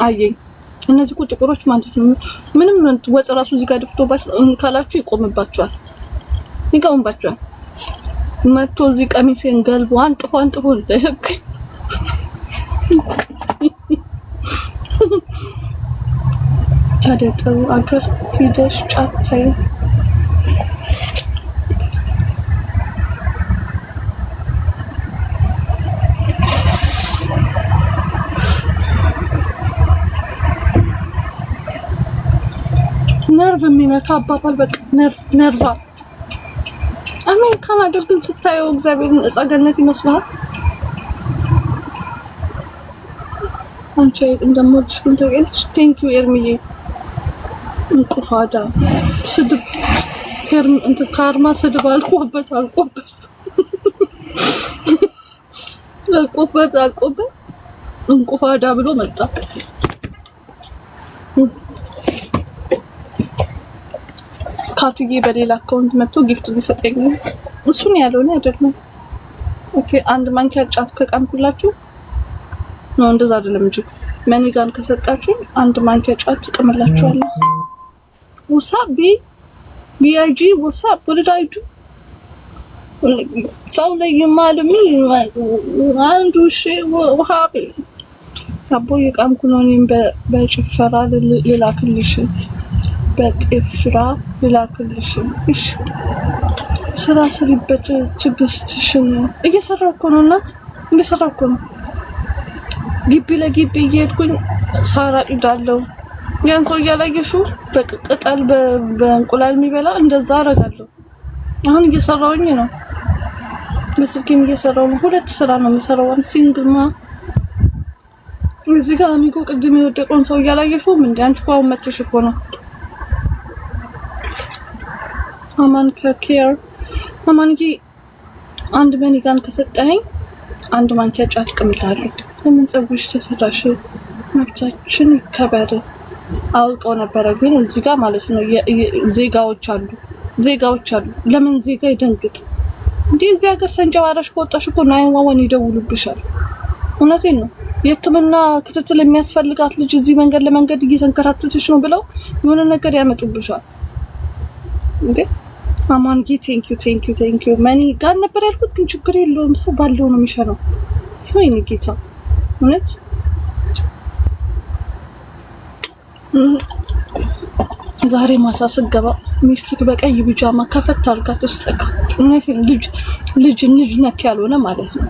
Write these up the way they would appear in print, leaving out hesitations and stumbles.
አየኝ። እነዚህ ጥቁሮች ማለት ነው ምንም ወጥ ራሱ እዚህ ጋር ድፍቶባችሁ ካላችሁ ይቆምባችኋል። መጥቶ እዚህ ቀሚሴን ገልቦ አንጥፎ ለህግ ታዲያ ጥሩ አገር ሂደሽ ጫታይ ነርቭ የሚነካ አባባል በቃ ነርቫ አሜን ካናዳ ግን ስታየው እግዚአብሔርን ጸገነት ይመስላል። አንቺ እንደሞልሽ ግን ተገኝሽ ቴንክ ዩ ኤርሚዬ እንቁፋዳ ስድብ ከርም እንት ካርማ ስድብ አልቆበት እንቁፋዳ ብሎ መጣ። ካትዬ በሌላ አካውንት መጥቶ ጊፍት ሊሰጠኝ እሱን ያለውን አይደለም። ኦኬ አንድ ማንኪያ ጫት ከቃምኩላችሁ ነው እንደዛ አይደለም እንጂ መኒጋን ከሰጣችሁ አንድ ማንኪያ ጫት ትቀመላችኋለሁ። ወሳቢ ቢአይጂ ወሳብ ወልዳይዱ ሰው ላይ ይማልሚ አንዱ ሺ ወሃቢ ታቦ የቃምኩ ነው። እኔም በጭፈራ ልላክልሽ በጤፍራ ልላክልሽ። እሺ ስራ ስሪበት ትግስትሽን እየሰራሁ እኮ ነው እናት እየሰራሁ እኮ ነው። ግቢ ለግቢ እየሄድኩኝ ሳራ ይዳለው ያን ሰው እያላየሽው በቅጠል በእንቁላል የሚበላ እንደዛ አደርጋለሁ። አሁን እየሰራሁኝ ነው። በስልኬም እየሰራሁ ነው። ሁለት ስራ ነው የምሰራው። ሲንግማ እዚህ ጋር አሚጎ ቅድም የወደቀውን ሰው እያላየሽው ምን አንቺ እኮ አሁን መጥተሽ እኮ ነው። አማን ከኬር አማንዬ አንድ መኒጋን ከሰጠኸኝ አንድ ማንኪያ ጫት ቅምላለሁ። ለምን ፀጉርሽ ተሰራሽ? መብታችን ይከበር። አውቀው ነበረ ግን እዚህ ጋር ማለት ነው ዜጋዎች አሉ። ለምን ዜጋ ይደንግጥ እንዴ? እዚህ ሀገር ሰንጀባራሽ ከወጣሽ እኮ 911 ይደውሉብሻል። እውነቴን ነው። የሕክምና ክትትል የሚያስፈልጋት ልጅ እዚህ መንገድ ለመንገድ እየተንከራተተች ነው ብለው የሆነ ነገር ያመጡብሻል እንዴ? አማንጌ ቴንክ ዩ መኒ ጋር ነበር ያልኩት ግን ችግር የለውም። ሰው ባለው ነው የሚሸነው። ወይኔ ጌታ እውነት ዛሬ ማታ ስገባ ሚስቲክ በቀይ ቢጃማ ከፈት አልጋት ተስተካ እውነት ልጅ ነክ ያልሆነ ማለት ነው።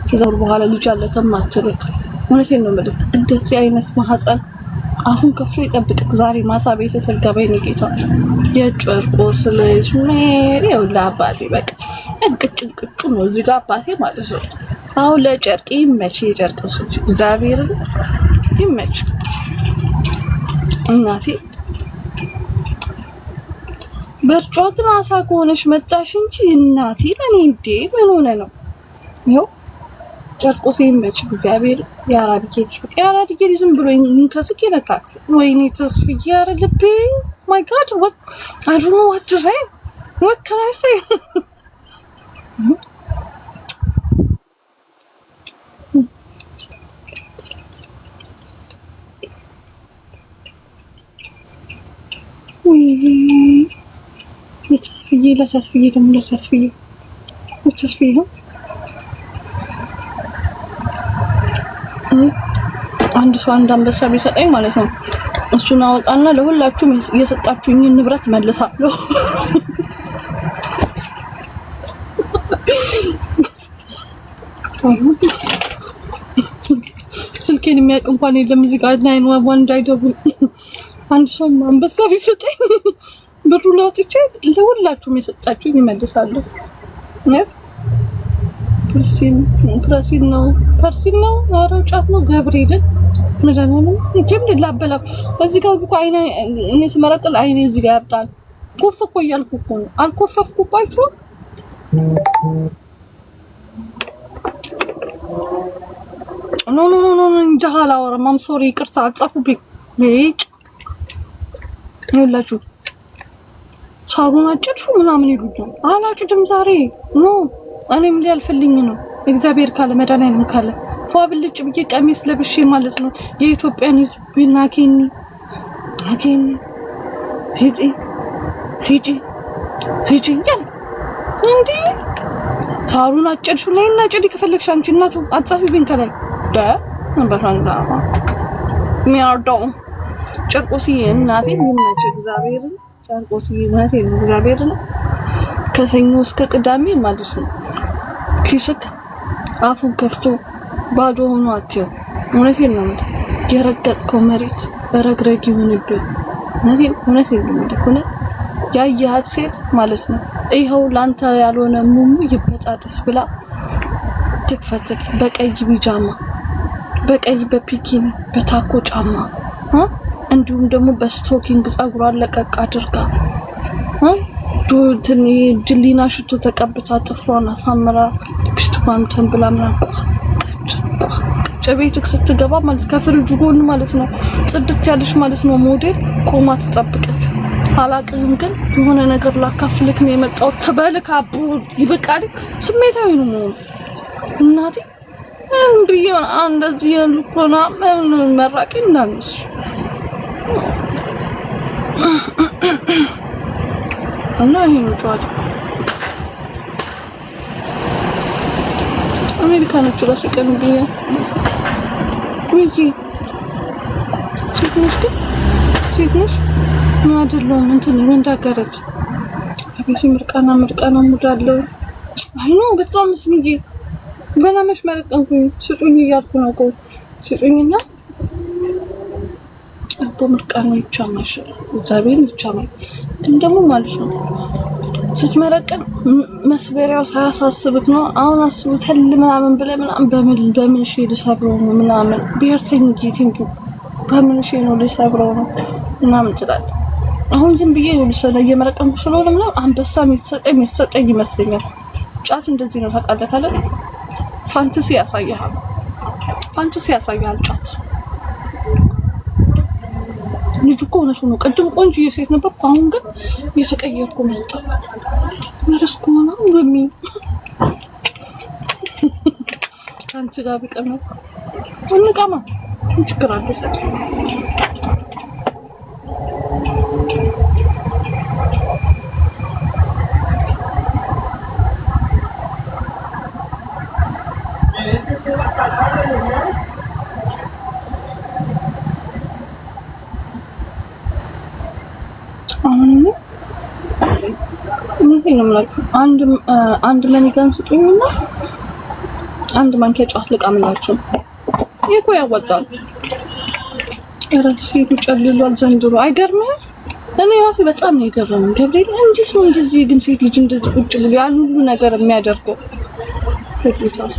ከዛው በኋላ ልጅ አለ ተማትልክ እውነቴን ነው ማለት እንደዚህ አይነት ማህፀን አሁን ከፍቶ ይጠብቅ። ዛሬ ማታ ቤተሰብ ገባኝ ነው ጌታ የጨርቆስ ልጅ ሜሪው ለአባቴ በቃ እንቅጭ ነው እዚህ ጋር አባቴ ማለት ነው። አሁን ለጨርቅ ይመች የጨርቆስ ልጅ እግዚአብሔር ይመች እናቴ። በርጫ ግን አሳ ከሆነሽ መጣሽ እንጂ እናቴ ለኔ እንዴ ምን ሆነ ነው? ይኸው ጨርቆስ ይመች እግዚአብሔር ያራድኬልሽ በቃ ያራድኬልሽ ዝም ብሎ እንከስክ ይነካክስ። ወይኔ ተስፍዬ ያረልብ my god what I don't know what to say. What can I say? ለተስፍዬ ደግሞ ለተስፍዬ አንድ ሰው አንድ አንበሳ ቢሰጠኝ ማለት ነው እሱን አወጣና ለሁላችሁም የሰጣችሁኝ ንብረት መልሳለሁ። ስልኬን የሚያውቅ እንኳን የለም እዚህ ጋር 911 እንዳይደውል። አንድ ሰው አንበሳ ቢሰጠኝ ብሩ ላውጥቼ ለሁላችሁም የሰጣችሁኝ ይመልሳለሁ። ፐርሲል ነው አረጫት ነው ገብርኤልን መዳናንም እጄም ልላበላ እዚህ ጋር እኮ አይኔ እኔ ስመረቅል አይኔ እዚህ ጋር ያብጣል። ኮፍ እኮ እያልኩ እኮ ነው አልኮፈፍኩባችሁ። ኖ እንጃላ ወራማም ሶሪ ይቅርታ አጻፉብኝ። ይኸውላችሁ ሳቡን አጭድፉ ምናምን ይሉኛል። አላጭድም ዛሬ ኖ እኔም ሊያልፍልኝ ነው እግዚአብሔር ካለ መድኃኒዓለም ካለ ፏብልጭ ብዬ ቀሚስ ለብሼ ማለት ነው የኢትዮጵያን ህዝብ ናኬኒ ሲጪ ያል እንዴ ሳሩን አጨድሽ ነይና ጨዲ ከፈለግሽ አንቺ እናቱ አጻፊ ቢን ከላይ በፈንዳ ሚያርዳው ጨርቆሲ እናቴ ይመች እግዚአብሔርን ጨርቆሲ እናቴ እግዚአብሔርን ከሰኞ እስከ ቅዳሜ ማለት ነው ኪስክ አፉን ከፍቶ ባዶ ሆኖ አትየው እውነቴን ነው የረገጥከው መሬት በረግረግ ይሁንብህ እውነቴን ነው ያያት ሴት ማለት ነው ይሄው ላንተ ያልሆነ ሙሙ ይበጣጥስ ብላ ትክፈትል በቀይ ቢጃማ በቀይ በፒኪኒ በታኮ ጫማ እንዲሁም ደግሞ በስቶኪንግ ጸጉሯን ለቀቅ አድርጋ ዱንትን ጅሊና ሽቶ ተቀብታ ጥፍሯን አሳምራ ሊፕስቲኳን ተንብላ ቤትክ ስትገባ ማለት ከፍሪጁ ጎን ማለት ነው ጽድት ያለሽ ማለት ነው ሞዴል ቆማ ትጠብቅክ አላቅም ግን የሆነ ነገር ላካፍልክ ነው የመጣው ተበልካ አቡ ይበቃል ስሜታዊ ነው እናቴ እንብዬ እንደዚህ ያልኩና መራቂ እንዳንስ እና ይሄን ጫት አሜሪካኖች ራሱ ቀንብኛ ወይዬ ሲትነሽ ማደለው እንትን ወንዳገረች አብይ ምርቃና ሙዳለው አይ ነው በጣም ስሚዬ ገና መሽመረቀንኩኝ ስጡኝ እያልኩ ነው እኮ ስጡኝና አቦ ምርቃና ይቻማሽ ዛቤን ይቻማል ግን ደግሞ ማለት ነው ስትመረቀን መስበሪያው ሳያሳስብክ ነው አሁን አስቡ ተል ምናምን ብለ ምናምን በምን ሺ ልሰብረው ነው ምናምን ብሔርተኝ ጌቲንግ በምን ሺ ነው ልሰብረው ነው ምናምን ትላል አሁን ዝም ብዬ ነው ልሰለ እየመረቀንኩ ስለሆነ ምናምን አንበሳ የሚሰጠኝ ይመስለኛል ጫት እንደዚህ ነው ታውቃለህ አለ ፋንታሲ ያሳያል ጫት ልጅ እኮ ነው ቀድም ቆንጆ የሴት ነበር አሁን ግን እየተቀየርኩ መጣ ወርስኩ ነው በሚ አንቺ ጋር ቢቀመ እንቀማ ችግር አለ አንድ ለኒጋን ስጡኝና አንድ ማንኪያ ጫት ልቃምላችሁ ይሄ ያወጣል ራሴ ጨልሏል ዘንድሮ አይገርምም እኔ ራሴ በጣም ነው የገረመኝ ገብርኤል እንዴት ነው እንደዚህ ግን ሴት ልጅ እንደዚህ ቁጭ ብሎ ያን ሁሉ ነገር የሚያደርገው ከጥቂታስ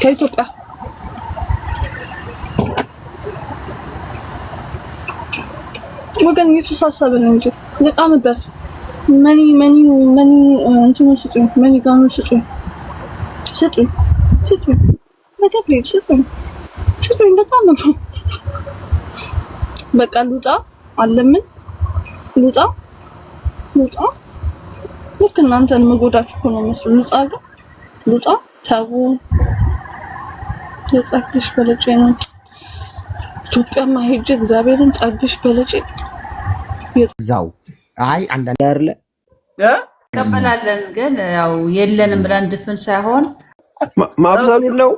ከኢትዮጵያ ወገን እየተሳሰብን እንጂ ለጣምበት መኒ እንትኑ ስጡኝ መኒ ጋኑ ስጡኝ በገብርኤል ስጡኝ በጣም ነው በቃ ሉጣ አለምን ሉጣ ልክ እናንተን መጎዳችሁ ነው መስሉ ሉጣ ታው የጻፍሽ በለጭ ነው ኢትዮጵያ ማሄጅ እግዚአብሔርን ጻፍሽ በለጭ የዛው አይ አንዳንድ አይደለ ቀበላለን ግን ያው የለንም ብለን ድፍን ሳይሆን ማብዛሉ ነው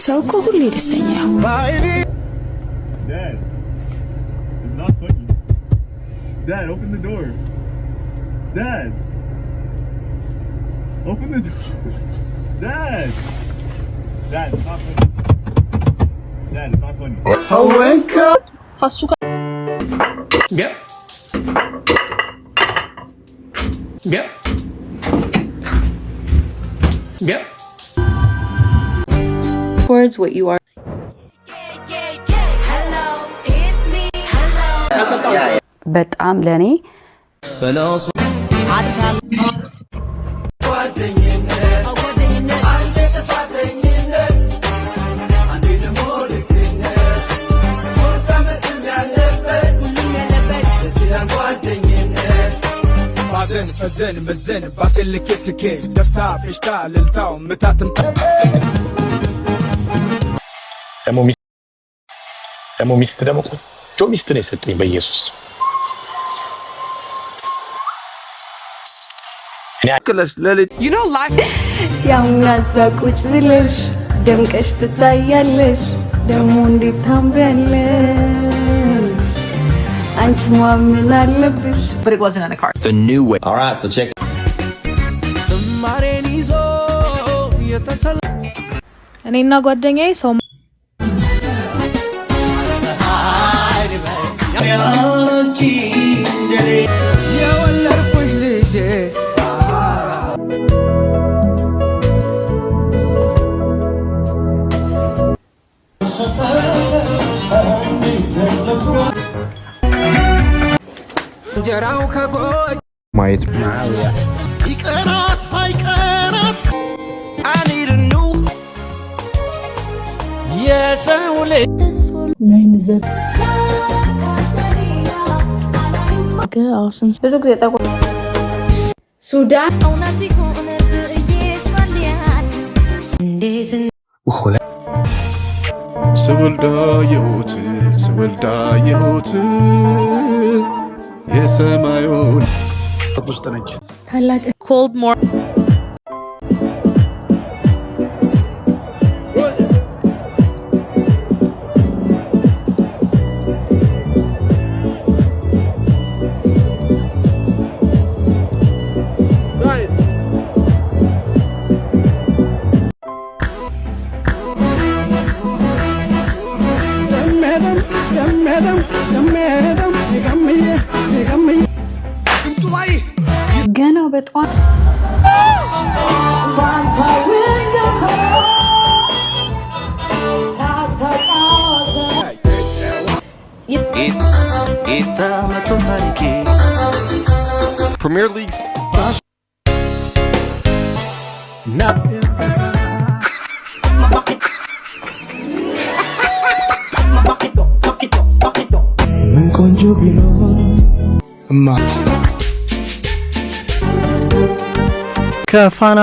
ሰው እኮ ሁሌ ደስተኛ ይሁን። Dad, it's not funny. Dad, open the door. Dad, open the door. Dad, Dad, it's not funny. Dad, it's not funny. ሀሱ ጋር Yeah. Yeah. Yeah. Towards what you are. በጣም ለኔ فزن مزن باطل كسكي دفتا فيشتا للتاو متى ደግሞ ሚስት ደግሞ ቆንጆ ሚስት ነው የሰጠኝ በኢየሱስ እኔ አክለሽ ለልጅ you know life ያውናዛ ቁጭ ብለሽ ደምቀሽ ትታያለሽ ደሞ እንዴት ታምሪያለሽ አንቺ ማምን አለብሽ But it wasn't in the car. The new way. All right, so check. እኔና ጓደኛዬ ሰው የወለድኩሽ ልጄ እንጀራው ከጎጅ ማየት ይቀናት አይቀናት አኒድ ኑ የሰው ልጅ ናይንዘር ብዙ ጊዜ ጠቁር ሱዳን ስወልዳ የሁት የሰማዩን ውስጥ ነች ታላቅ cold more ገና በጧት Premier League ቆንጆ ቢሆን ከፋና